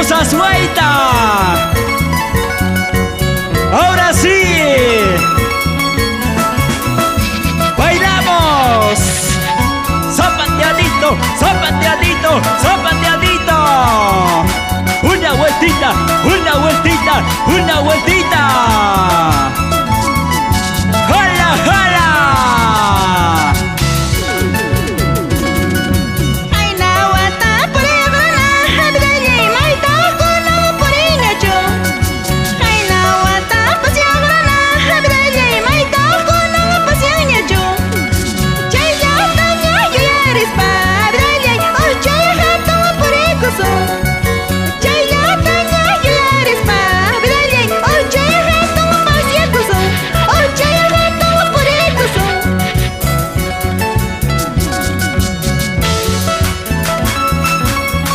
Rosas Guaita. Ahora sí. Bailamos. Zapateadito, zapateadito, zapateadito. Una vueltita, una vueltita, una vueltita. ¡Jala, jala!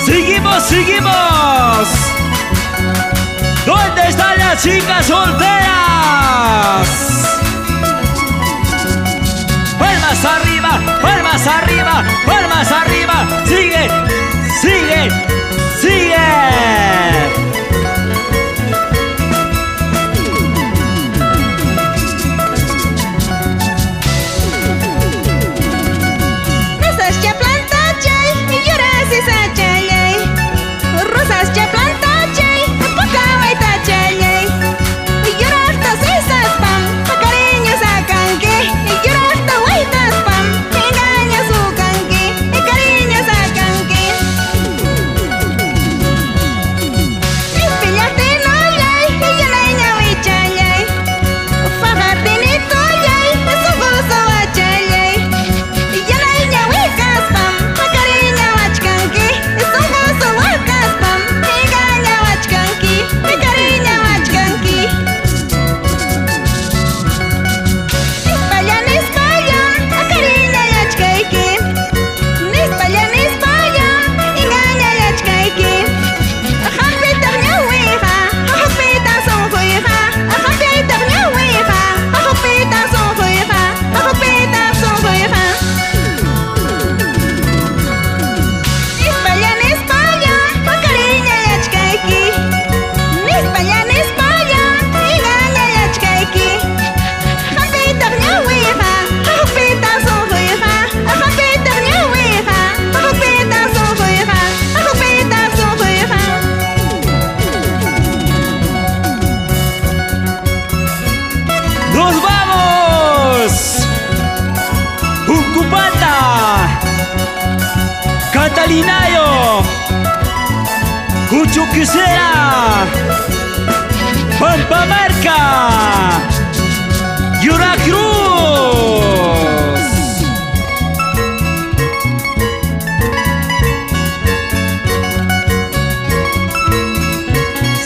Seguimos, seguimos. ¿Dónde están las chicas solteras? Palmas arriba, palmas arriba, palmas arriba. Sigue, sigue, sigue. ¡Nos vamos! Uncupanta, Catalinayo, Cuchuquicera, Pampamarca, Yuracruz.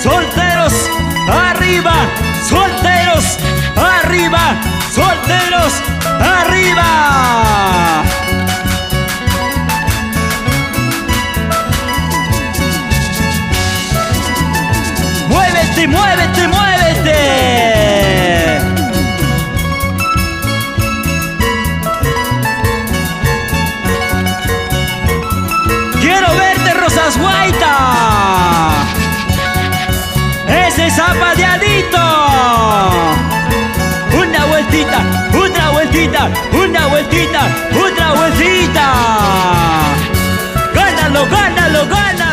Solteros arriba, solteros arriba, solteros arriba. Muévete, muévete, muévete. Quiero verte, Rosas Guaita. Ese zapateadito. Una vueltita, otra vueltita, una vueltita, otra vueltita. Gánalo, gánalo, gánalo.